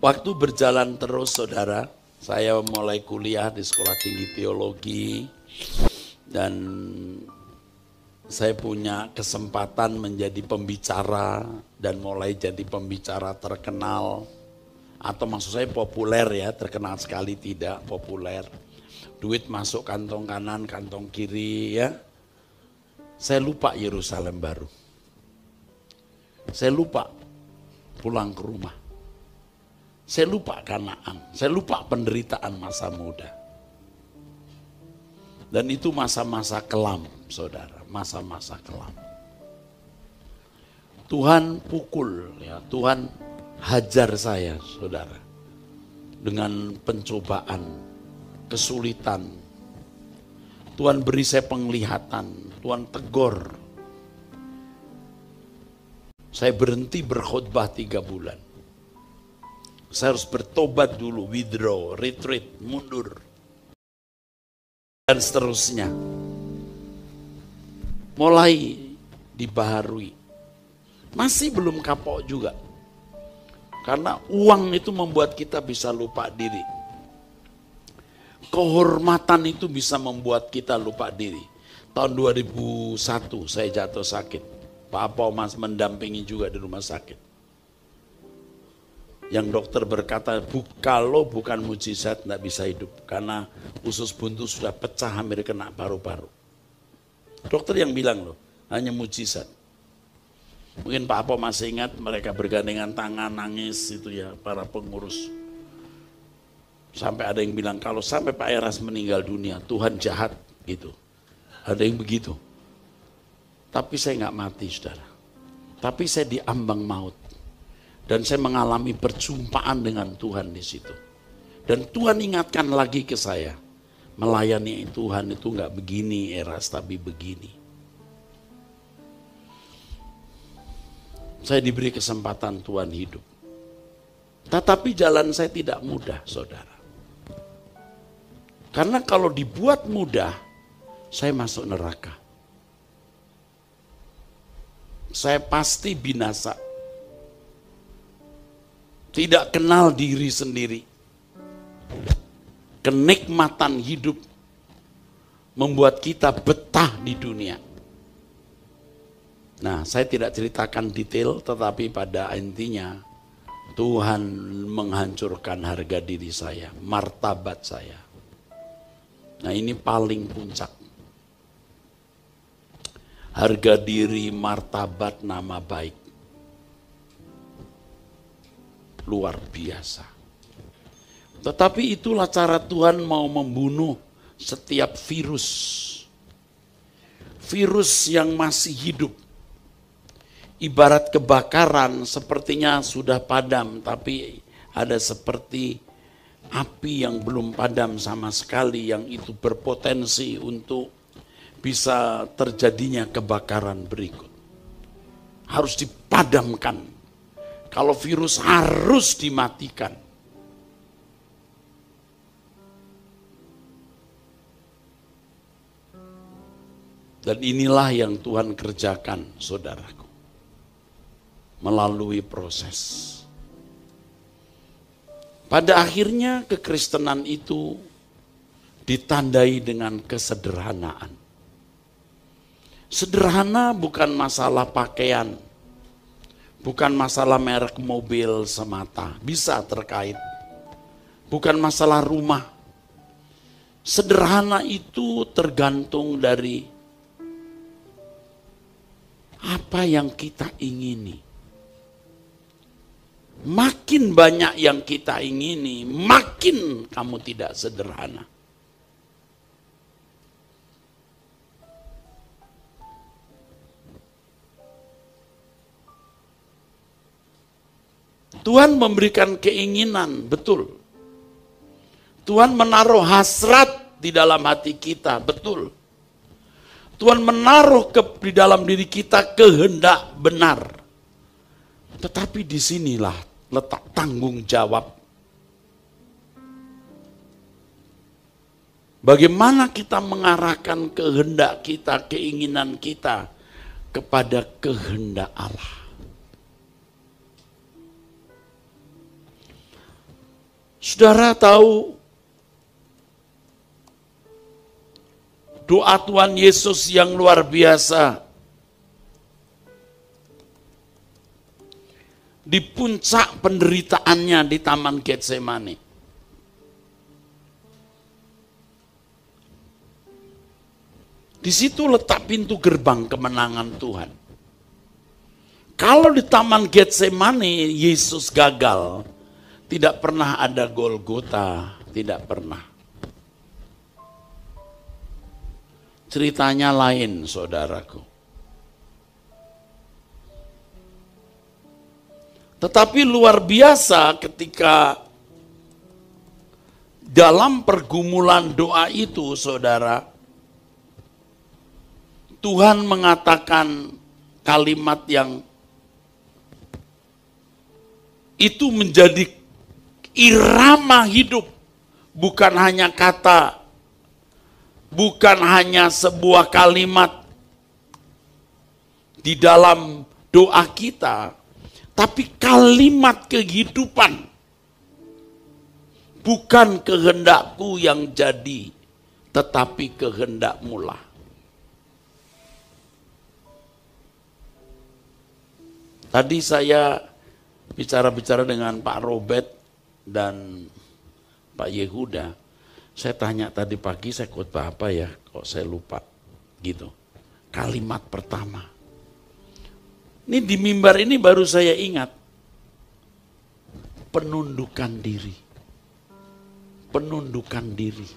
Waktu berjalan terus, saudara, saya mulai kuliah di Sekolah Tinggi Teologi dan saya punya kesempatan menjadi pembicara dan mulai jadi pembicara terkenal, atau maksud saya populer ya, terkenal sekali tidak populer. Duit masuk kantong kanan, kantong kiri ya. Saya lupa Yerusalem baru. Saya lupa pulang ke rumah. Saya lupa Kanaan, saya lupa penderitaan masa muda. Dan itu masa-masa kelam, saudara, masa-masa kelam. Tuhan pukul, ya, Tuhan hajar saya, saudara, dengan pencobaan, kesulitan. Tuhan beri saya penglihatan, Tuhan tegur. Saya berhenti berkhotbah 3 bulan. Saya harus bertobat dulu, withdraw, retreat, mundur, dan seterusnya. Mulai dibaharui. Masih belum kapok juga. Karena uang itu membuat kita bisa lupa diri. Kehormatan itu bisa membuat kita lupa diri. Tahun 2001 saya jatuh sakit. Pak Mas mendampingi juga di rumah sakit. Yang dokter berkata, kalau bukan mujizat tidak bisa hidup. Karena usus buntu sudah pecah hampir kena paru-paru. Dokter yang bilang loh, hanya mujizat. Mungkin Pak Apo masih ingat mereka bergandengan tangan nangis itu ya, para pengurus. Sampai ada yang bilang, kalau sampai Pak Eras meninggal dunia, Tuhan jahat gitu. Ada yang begitu. Tapi saya nggak mati, saudara. Tapi saya diambang maut. Dan saya mengalami perjumpaan dengan Tuhan di situ. Dan Tuhan ingatkan lagi ke saya, melayani Tuhan itu enggak begini Eras, tapi begini. Saya diberi kesempatan Tuhan hidup. Tetapi jalan saya tidak mudah, saudara. Karena kalau dibuat mudah, saya masuk neraka. Saya pasti binasa. Tidak kenal diri sendiri. Kenikmatan hidup membuat kita betah di dunia. Nah, saya tidak ceritakan detail, tetapi pada intinya Tuhan menghancurkan harga diri saya, martabat saya. Nah, ini paling puncak. Harga diri, martabat, nama baik. Luar biasa. Tetapi itulah cara Tuhan mau membunuh setiap virus. Virus yang masih hidup. Ibarat kebakaran sepertinya sudah padam, tapi ada seperti api yang belum padam sama sekali, yang itu berpotensi untuk bisa terjadinya kebakaran berikut. Harus dipadamkan. Kalau virus harus dimatikan. Dan inilah yang Tuhan kerjakan, saudaraku. Melalui proses. Pada akhirnya kekristenan itu ditandai dengan kesederhanaan. Sederhana bukan masalah pakaian. Bukan masalah merek mobil semata, bisa terkait. Bukan masalah rumah. Sederhana itu tergantung dari apa yang kita ingini. Makin banyak yang kita ingini, makin kamu tidak sederhana. Tuhan memberikan keinginan, betul. Tuhan menaruh hasrat di dalam hati kita, betul. Tuhan menaruh di dalam diri kita kehendak benar. Tetapi disinilah letak tanggung jawab. Bagaimana kita mengarahkan kehendak kita, keinginan kita kepada kehendak Allah. Saudara tahu doa Tuhan Yesus yang luar biasa di puncak penderitaannya di Taman Getsemani. Di situ letak pintu gerbang kemenangan Tuhan. Kalau di Taman Getsemani Yesus gagal, tidak pernah ada Golgota, tidak pernah. Ceritanya lain, saudaraku. Tetapi luar biasa ketika dalam pergumulan doa itu, saudara, Tuhan mengatakan kalimat yang itu menjadi irama hidup, bukan hanya kata, bukan hanya sebuah kalimat di dalam doa kita, tapi kalimat kehidupan. Bukan kehendakku yang jadi, tetapi kehendakmu lah. Tadi saya bicara-bicara dengan Pak Robert dan Pak Yehuda. Saya tanya tadi pagi saya khotbah apa ya, kok saya lupa gitu. Kalimat pertama. Ini di mimbar ini baru saya ingat. Penundukan diri. Penundukan diri.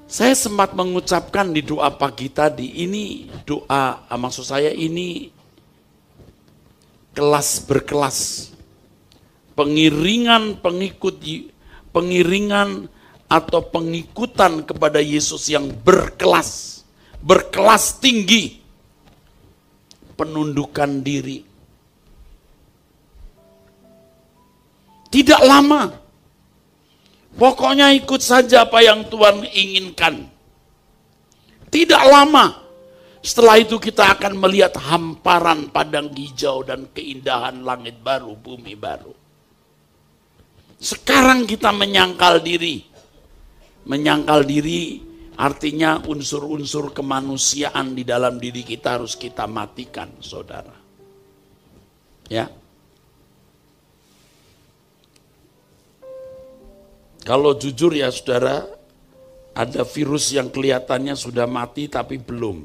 Saya sempat mengucapkan di doa pagi tadi, ini doa, maksud saya ini kelas berkelas. Pengiringan atau pengikutan kepada Yesus yang berkelas. Berkelas tinggi. Penundukan diri. Tidak lama. Pokoknya ikut saja apa yang Tuhan inginkan. Tidak lama. Setelah itu kita akan melihat hamparan padang hijau dan keindahan langit baru, bumi baru. Sekarang kita menyangkal diri. Menyangkal diri artinya unsur-unsur kemanusiaan di dalam diri kita harus kita matikan, saudara. Ya. Kalau jujur ya saudara, ada virus yang kelihatannya sudah mati tapi belum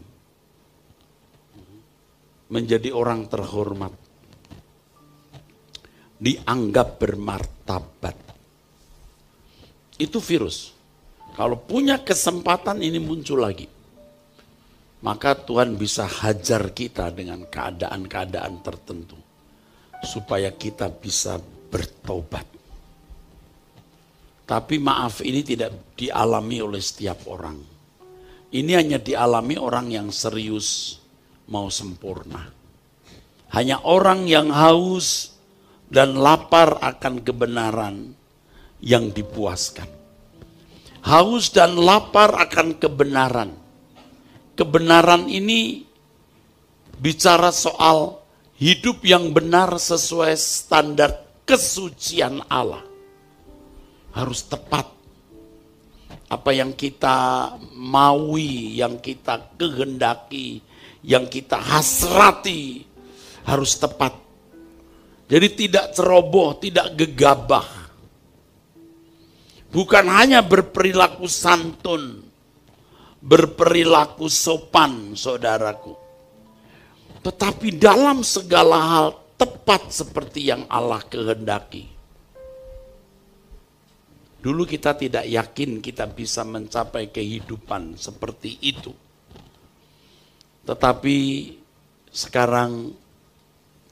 menjadi orang terhormat. Dianggap bermartabat. Itu virus. Kalau punya kesempatan ini muncul lagi. Maka Tuhan bisa hajar kita dengan keadaan-keadaan tertentu. Supaya kita bisa bertobat. Tapi maaf, ini tidak dialami oleh setiap orang. Ini hanya dialami orang yang serius mau sempurna. Hanya orang yang haus dan lapar akan kebenaran yang dipuaskan. Haus dan lapar akan kebenaran. Kebenaran ini bicara soal hidup yang benar sesuai standar kesucian Allah. Harus tepat. Apa yang kita maui, yang kita kehendaki, yang kita hasrati harus tepat. Jadi tidak ceroboh, tidak gegabah. Bukan hanya berperilaku santun, berperilaku sopan, saudaraku. Tetapi dalam segala hal tepat seperti yang Allah kehendaki. Dulu kita tidak yakin kita bisa mencapai kehidupan seperti itu. Tetapi sekarang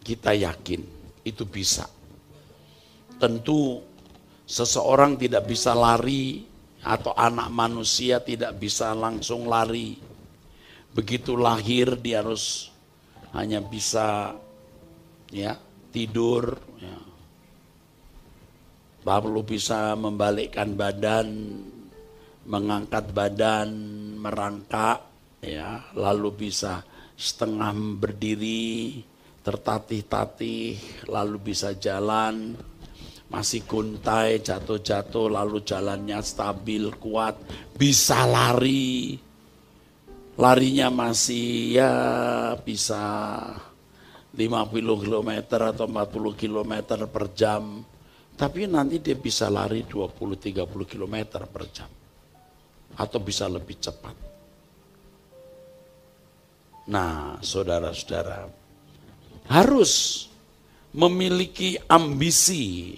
kita yakin itu bisa. Tentu seseorang tidak bisa lari atau anak manusia tidak bisa langsung lari. Begitu lahir dia harus hanya bisa ya tidur, ya. Lalu bisa membalikkan badan, mengangkat badan, merangkak, ya, lalu bisa setengah berdiri, tertatih-tatih, lalu bisa jalan, masih guntai, jatuh-jatuh, lalu jalannya stabil, kuat, bisa lari. Larinya masih ya bisa 50 km atau 40 km per jam. Tapi nanti dia bisa lari 20-30 km per jam. Atau bisa lebih cepat. Nah, saudara-saudara, harus memiliki ambisi,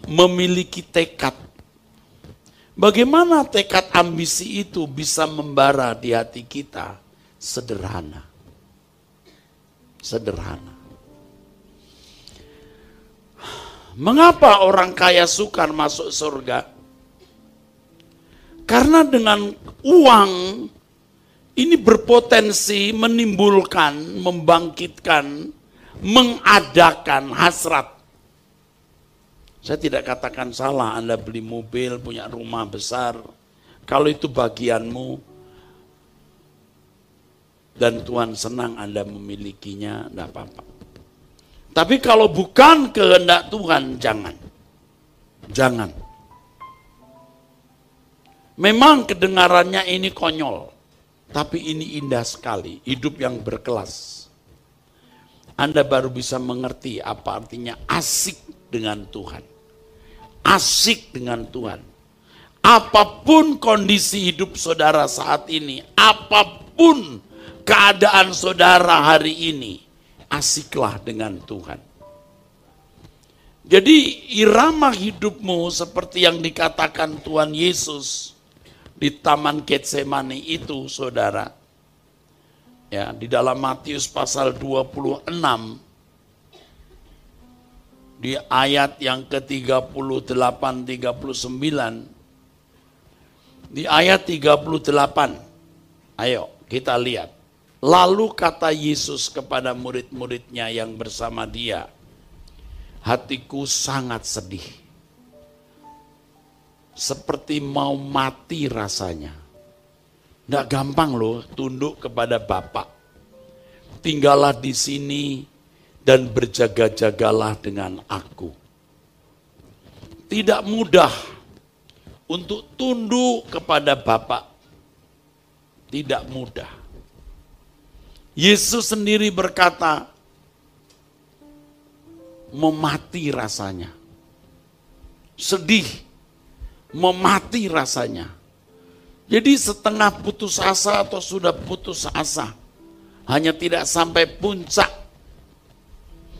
memiliki tekad. Bagaimana tekad ambisi itu bisa membara di hati kita? Sederhana. Sederhana. Mengapa orang kaya sukar masuk surga? Karena dengan uang ini berpotensi menimbulkan, membangkitkan, mengadakan hasrat. Saya tidak katakan salah Anda beli mobil, punya rumah besar. Kalau itu bagianmu dan Tuhan senang Anda memilikinya, tidak apa-apa. Tapi kalau bukan kehendak Tuhan, jangan. Jangan. Memang kedengarannya ini konyol, tapi ini indah sekali, hidup yang berkelas. Anda baru bisa mengerti apa artinya asik dengan Tuhan. Asik dengan Tuhan. Apapun kondisi hidup saudara saat ini, apapun keadaan saudara hari ini, asiklah dengan Tuhan. Jadi irama hidupmu seperti yang dikatakan Tuhan Yesus di Taman Getsemani itu, saudara. Ya, di dalam Matius pasal 26 di ayat yang ke-38 39, di ayat 38. Ayo kita lihat. Lalu kata Yesus kepada murid-muridnya yang bersama dia, hatiku sangat sedih, seperti mau mati rasanya. Nggak gampang loh tunduk kepada Bapa. Tinggallah di sini dan berjaga-jagalah dengan aku. Tidak mudah untuk tunduk kepada Bapa. Tidak mudah. Yesus sendiri berkata, mau mati rasanya. Sedih, mau mati rasanya. Jadi setengah putus asa atau sudah putus asa. Hanya tidak sampai puncak.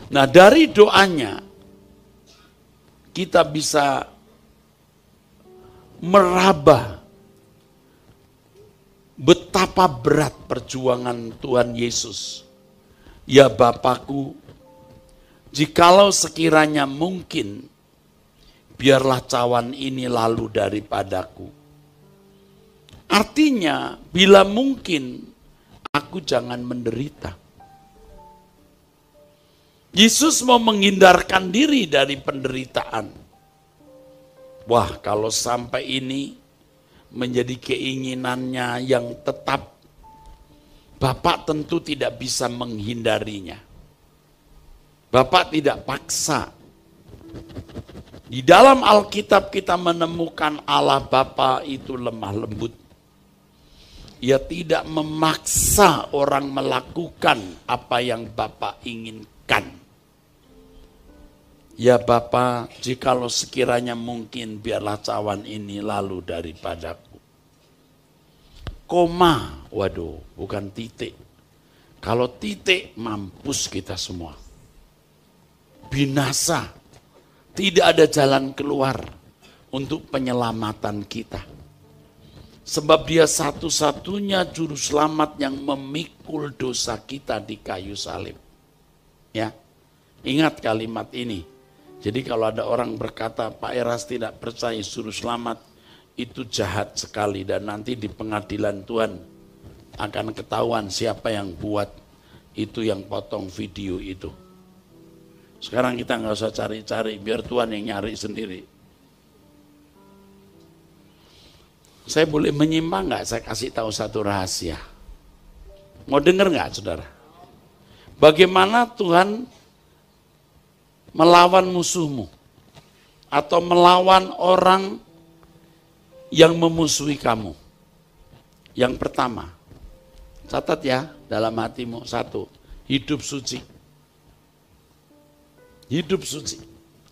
Nah, dari doanya kita bisa meraba betapa berat perjuangan Tuhan Yesus. Ya Bapakku, jikalau sekiranya mungkin, biarlah cawan ini lalu daripadaku. Artinya, bila mungkin, aku jangan menderita. Yesus mau menghindarkan diri dari penderitaan. Wah, kalau sampai ini menjadi keinginannya yang tetap, Bapak tentu tidak bisa menghindarinya. Bapak tidak paksa. Di dalam Alkitab kita menemukan Allah Bapa itu lemah lembut. Ia tidak memaksa orang melakukan apa yang Bapa inginkan. Ya Bapa, jikalau sekiranya mungkin biarlah cawan ini lalu daripadaku. Koma, waduh, bukan titik. Kalau titik, mampus kita semua. Binasa, tidak ada jalan keluar untuk penyelamatan kita. Sebab dia satu-satunya juru selamat yang memikul dosa kita di kayu salib. Ya, ingat kalimat ini. Jadi kalau ada orang berkata, Pak Eras tidak percaya juru selamat, itu jahat sekali. Dan nanti di pengadilan Tuhan akan ketahuan siapa yang buat itu, yang potong video itu. Sekarang kita nggak usah cari-cari, biar Tuhan yang nyari sendiri. Saya boleh menyimpang nggak? Saya kasih tahu satu rahasia. Mau dengar nggak, saudara? Bagaimana Tuhan melawan musuhmu atau melawan orang yang memusuhi kamu. Yang pertama, catat ya dalam hatimu, 1, hidup suci. Hidup suci.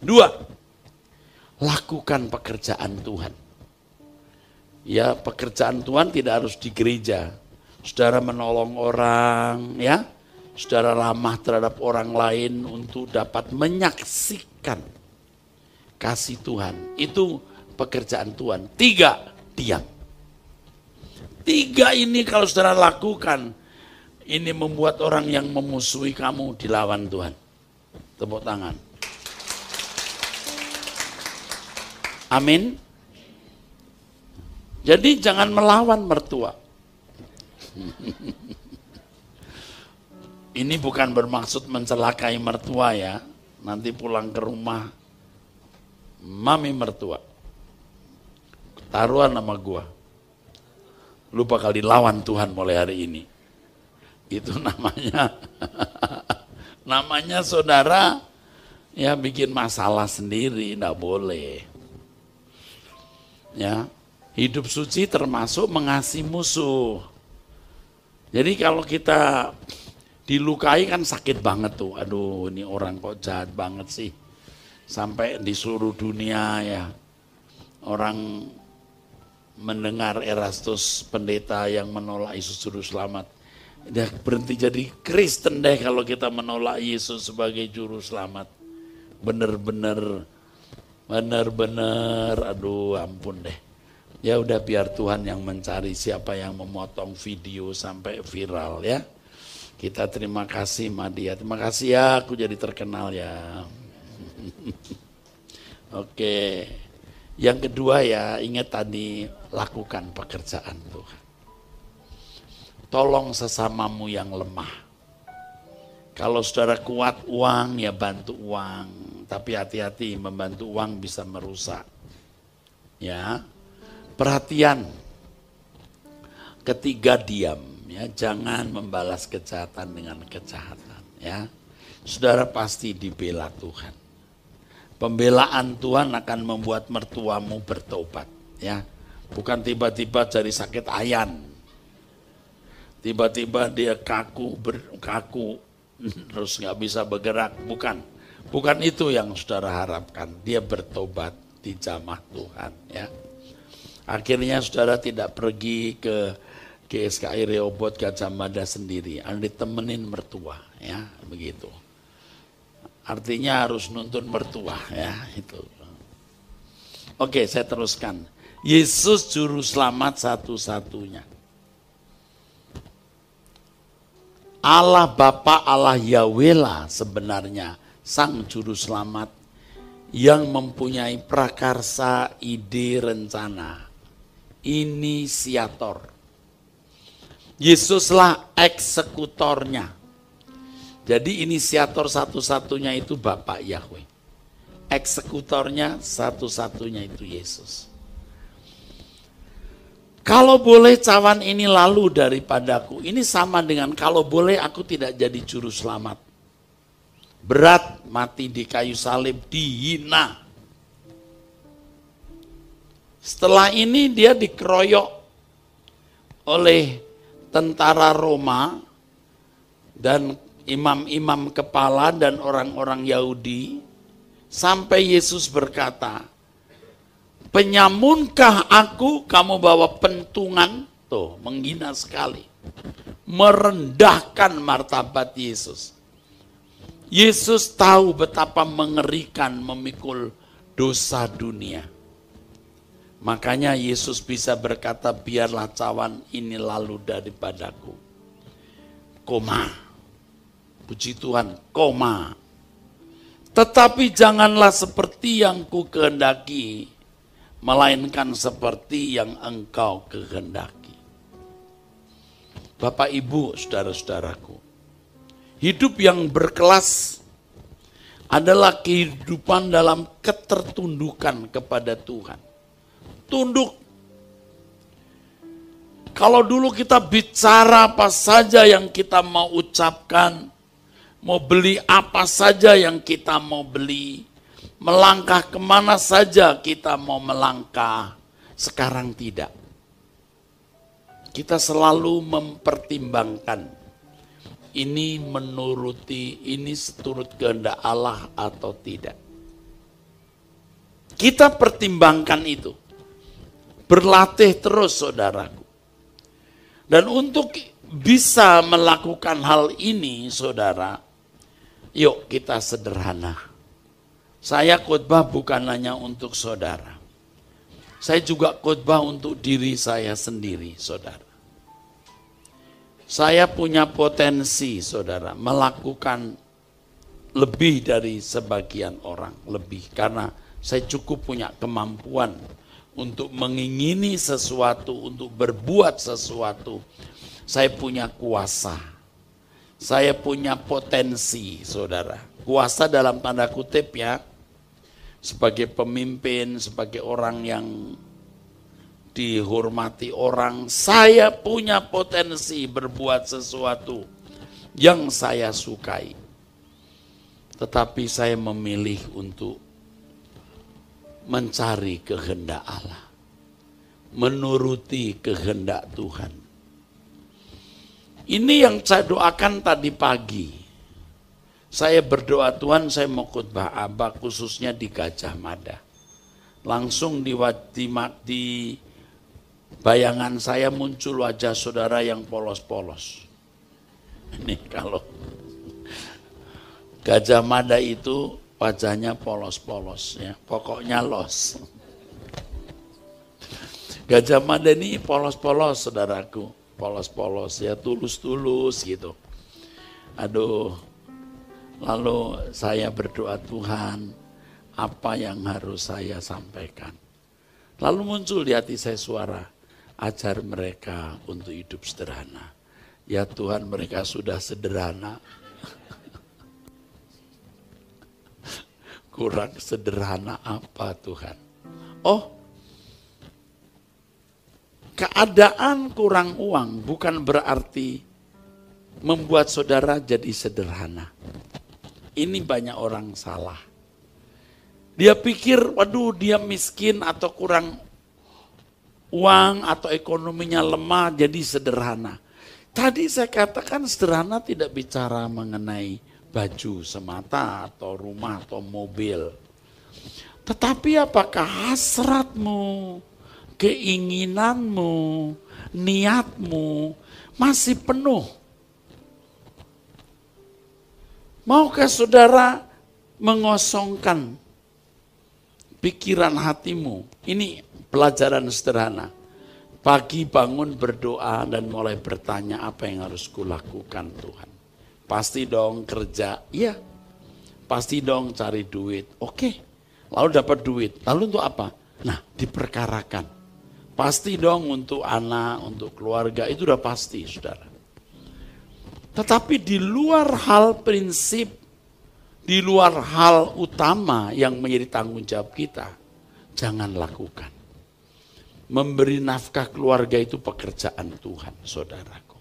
2, lakukan pekerjaan Tuhan. Ya, pekerjaan Tuhan tidak harus di gereja. Saudara menolong orang, ya. Saudara ramah terhadap orang lain untuk dapat menyaksikan kasih Tuhan. Itu pekerjaan Tuhan. 3, diam. 3 ini kalau saudara lakukan, ini membuat orang yang memusuhi kamu dilawan Tuhan. Tepuk tangan. Amin. Jadi jangan melawan mertua. Ini bukan bermaksud mencelakai mertua ya. Nanti pulang ke rumah, mami mertua, taruhan sama gua, lu bakal dilawan Tuhan mulai hari ini. Itu namanya namanya saudara ya bikin masalah sendiri, enggak boleh. Ya, hidup suci termasuk mengasihi musuh. Jadi kalau kita dilukai kan sakit banget tuh. Aduh, ini orang kok jahat banget sih. Sampai di seluruh dunia ya. Orang mendengar Erastus pendeta yang menolak Yesus juru selamat. Dia berhenti jadi Kristen deh kalau kita menolak Yesus sebagai juru selamat. Bener-bener, aduh ampun deh. Ya udah biar Tuhan yang mencari siapa yang memotong video sampai viral ya. Kita terima kasih Madia, terima kasih ya aku jadi terkenal ya. Oke, yang kedua ya ingat tadi lakukan pekerjaan Tuhan. Tolong sesamamu yang lemah. Kalau saudara kuat uang ya bantu uang, tapi hati-hati membantu uang bisa merusak. Ya, perhatian. Ketiga diam. Ya, jangan membalas kejahatan dengan kejahatan. Ya, saudara pasti dibela Tuhan. Pembelaan Tuhan akan membuat mertuamu bertobat. Ya, bukan tiba-tiba jadi sakit ayan. Tiba-tiba dia kaku terus nggak bisa bergerak. Bukan itu yang saudara harapkan. Dia bertobat di jamah Tuhan. Ya, akhirnya saudara tidak pergi ke GSKI Rehoboth Gajah Mada sendiri, ditemenin mertua, ya begitu. Artinya harus nuntun mertua, ya itu. Oke, saya teruskan. Yesus juru selamat satu-satunya. Allah Bapa, Allah Yahweh lah sebenarnya sang juru selamat yang mempunyai prakarsa, ide, rencana, inisiator. Yesuslah eksekutornya. Jadi inisiator satu-satunya itu Bapak Yahweh. Eksekutornya satu-satunya itu Yesus. Kalau boleh cawan ini lalu daripadaku. Ini sama dengan kalau boleh aku tidak jadi juru selamat. Berat mati di kayu salib, dihina. Setelah ini dia dikeroyok oleh tentara Roma dan imam-imam kepala dan orang-orang Yahudi sampai Yesus berkata, penyamunkah aku kamu bawa pentungan? Tuh, menghina sekali. Merendahkan martabat Yesus. Yesus tahu betapa mengerikan memikul dosa dunia. Makanya Yesus bisa berkata, biarlah cawan ini lalu daripadaku. Koma. Puji Tuhan, koma. Tetapi janganlah seperti yang ku kehendaki, melainkan seperti yang engkau kehendaki. Bapak Ibu, saudara-saudaraku, hidup yang berkelas adalah kehidupan dalam ketertundukan kepada Tuhan. Tunduk. Kalau dulu kita bicara apa saja yang kita mau ucapkan, mau beli apa saja yang kita mau beli, melangkah kemana saja kita mau melangkah. Sekarang tidak. Kita selalu mempertimbangkan, ini menuruti, ini seturut kehendak Allah atau tidak. Kita pertimbangkan itu. Berlatih terus saudaraku. Dan untuk bisa melakukan hal ini saudara, yuk kita sederhana. Saya khotbah bukan hanya untuk saudara. Saya juga khotbah untuk diri saya sendiri saudara. Saya punya potensi saudara melakukan lebih dari sebagian orang. Lebih karena saya cukup punya kemampuan untuk mengingini sesuatu, untuk berbuat sesuatu. Saya punya kuasa. Saya punya potensi, saudara. Kuasa dalam tanda kutip ya. Sebagai pemimpin, sebagai orang yang dihormati orang, saya punya potensi berbuat sesuatu yang saya sukai. Tetapi saya memilih untuk mencari kehendak Allah, menuruti kehendak Tuhan. Ini yang saya doakan tadi pagi. Saya berdoa, Tuhan saya mau khotbah apa khususnya di Gajah Mada. Langsung di bayangan saya muncul wajah saudara yang polos-polos. Ini kalau Gajah Mada itu wajahnya polos-polos ya, pokoknya los. Gajah Mada ini polos-polos saudaraku, polos-polos ya, tulus-tulus gitu. Aduh, lalu saya berdoa, Tuhan apa yang harus saya sampaikan. Lalu muncul di hati saya suara, ajar mereka untuk hidup sederhana. Ya Tuhan, mereka sudah sederhana. Kurang sederhana apa Tuhan? Oh, keadaan kurang uang bukan berarti membuat saudara jadi sederhana. Ini banyak orang salah. Dia pikir, waduh dia miskin atau kurang uang atau ekonominya lemah jadi sederhana. Tadi saya katakan sederhana tidak bicara mengenai baju semata atau rumah atau mobil. Tetapi apakah hasratmu, keinginanmu, niatmu masih penuh? Maukah saudara mengosongkan pikiran hatimu? Ini pelajaran sederhana. Pagi bangun berdoa dan mulai bertanya apa yang harus kulakukan Tuhan. Pasti dong kerja, iya. Pasti dong cari duit, oke. Lalu dapat duit, lalu untuk apa? Nah, diperkarakan. Pasti dong untuk anak, untuk keluarga, itu udah pasti, saudara. Tetapi di luar hal prinsip, di luar hal utama yang menjadi tanggung jawab kita, jangan lakukan. Memberi nafkah keluarga itu pekerjaan Tuhan, saudaraku.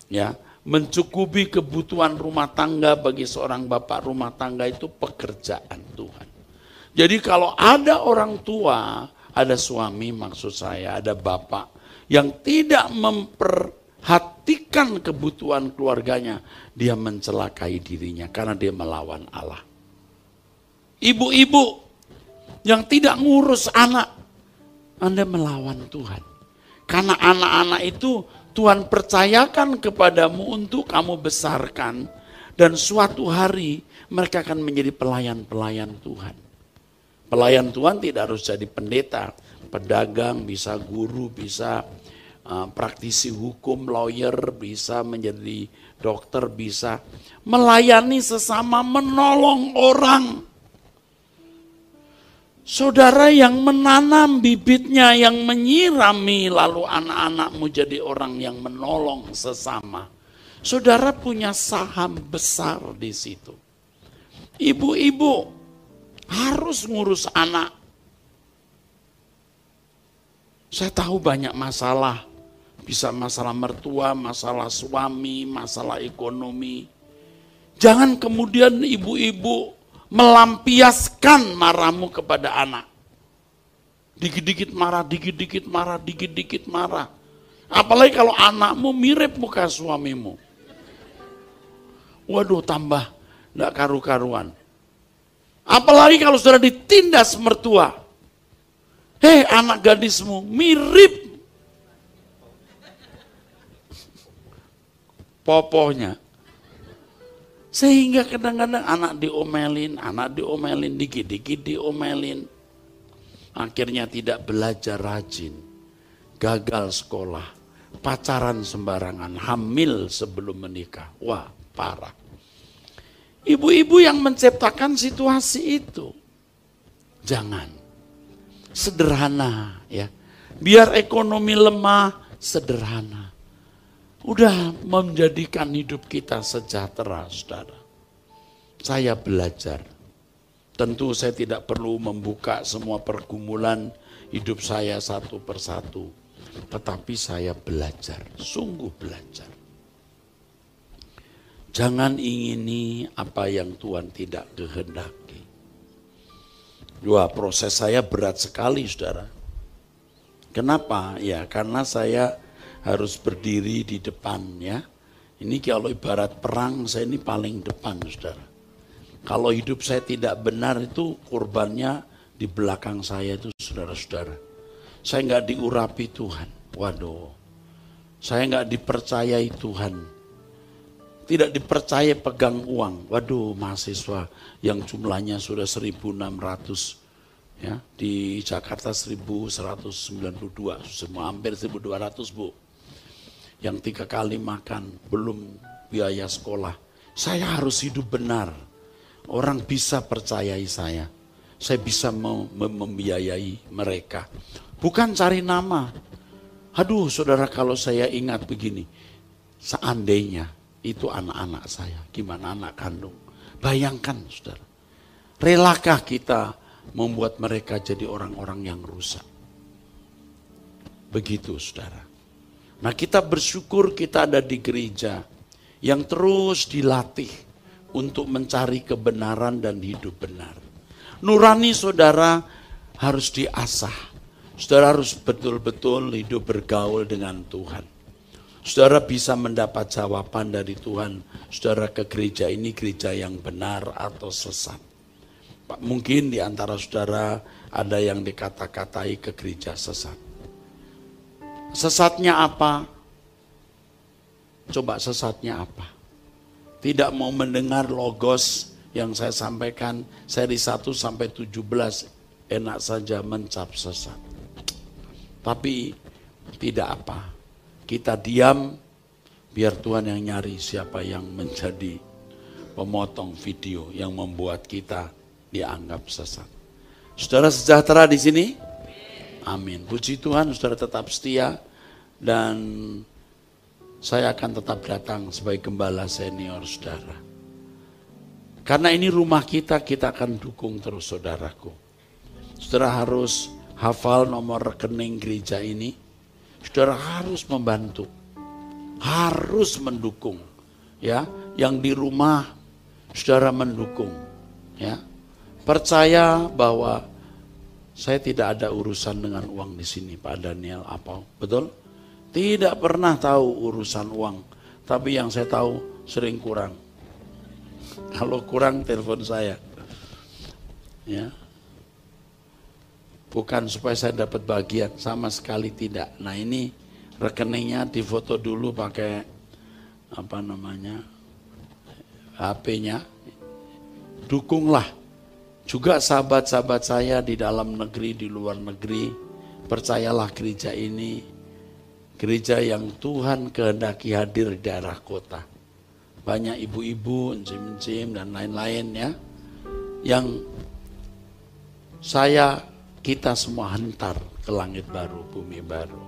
Ya. Mencukupi kebutuhan rumah tangga bagi seorang bapak rumah tangga itu pekerjaan Tuhan. Jadi kalau ada orang tua, ada suami maksud saya, ada bapak yang tidak memperhatikan kebutuhan keluarganya, dia mencelakai dirinya karena dia melawan Allah. Ibu-ibu yang tidak ngurus anak, Anda melawan Tuhan. Karena anak-anak itu Tuhan percayakan kepadamu untuk kamu besarkan. Dan suatu hari mereka akan menjadi pelayan-pelayan Tuhan. Pelayan Tuhan tidak harus jadi pendeta. Pedagang, bisa guru, bisa praktisi hukum, lawyer, bisa menjadi dokter, bisa. Melayani sesama, menolong orang. Saudara yang menanam bibitnya, yang menyirami, lalu anak-anakmu jadi orang yang menolong sesama. Saudara punya saham besar di situ. Ibu-ibu harus ngurus anak. Saya tahu banyak masalah. Bisa masalah mertua, masalah suami, masalah ekonomi. Jangan kemudian ibu-ibu melampiaskan marahmu kepada anak. Dikit-dikit marah, dikit-dikit marah, dikit-dikit marah. Apalagi kalau anakmu mirip muka suamimu. Waduh, tambah enggak karu-karuan. Apalagi kalau sudah ditindas mertua. Hei, anak gadismu mirip popohnya. Sehingga kadang-kadang anak diomelin, dikit-dikit diomelin. Akhirnya tidak belajar rajin, gagal sekolah, pacaran sembarangan, hamil sebelum menikah. Wah, parah. Ibu-ibu yang menciptakan situasi itu. Jangan. Sederhana ya. Biar ekonomi lemah, sederhana. Udah menjadikan hidup kita sejahtera, saudara. Saya belajar. Tentu saya tidak perlu membuka semua pergumulan hidup saya satu persatu. Tetapi saya belajar, sungguh belajar. Jangan ingini apa yang Tuhan tidak kehendaki. Wah, proses saya berat sekali, saudara. Kenapa? Ya, karena saya harus berdiri di depan ya. Ini kalau ibarat perang, saya ini paling depan, saudara. Kalau hidup saya tidak benar itu korbannya di belakang saya itu, saudara-saudara. Saya nggak diurapi Tuhan. Waduh, saya nggak dipercayai Tuhan. Tidak dipercaya pegang uang. Waduh, mahasiswa yang jumlahnya sudah 1.600 ya, di Jakarta 1.192, semua hampir 1.200 Bu. Yang 3 kali makan, belum biaya sekolah. Saya harus hidup benar. Orang bisa percayai saya. Saya bisa membiayai mereka. Bukan cari nama. Aduh, saudara, kalau saya ingat begini, seandainya itu anak-anak saya, gimana anak kandung? Bayangkan, saudara. Relakah kita membuat mereka jadi orang-orang yang rusak? Begitu, saudara. Nah, kita bersyukur kita ada di gereja yang terus dilatih untuk mencari kebenaran dan hidup benar. Nurani saudara harus diasah. Saudara harus betul-betul hidup bergaul dengan Tuhan. Saudara bisa mendapat jawaban dari Tuhan. Saudara ke gereja ini gereja yang benar atau sesat. Mungkin di antara saudara ada yang dikata-katai ke gereja sesat. Sesatnya apa? Coba sesatnya apa? Tidak mau mendengar logos yang saya sampaikan seri 1 sampai 17, enak saja mencap sesat. Tapi tidak apa. Kita diam biar Tuhan yang nyari siapa yang menjadi pemotong video yang membuat kita dianggap sesat. Saudara sejahtera di sini? Amin. Puji Tuhan, saudara tetap setia dan saya akan tetap datang sebagai gembala senior saudara. Karena ini rumah kita, kita akan dukung terus saudaraku. Saudara harus hafal nomor rekening gereja ini. Saudara harus membantu. Harus mendukung. Ya, yang di rumah saudara mendukung. Ya. Percaya bahwa saya tidak ada urusan dengan uang di sini, Pak Daniel apa? Betul? Tidak pernah tahu urusan uang, tapi yang saya tahu sering kurang. Kalau kurang telepon saya, ya, bukan supaya saya dapat bagian, sama sekali tidak. Nah ini rekeningnya difoto dulu pakai apa namanya HP-nya, dukunglah. Juga sahabat-sahabat saya di dalam negeri, di luar negeri, percayalah gereja ini. Gereja yang Tuhan kehendaki hadir di daerah kota. Banyak ibu-ibu, encim-encim dan lain-lain ya. Yang kita semua hentar ke langit baru, bumi baru.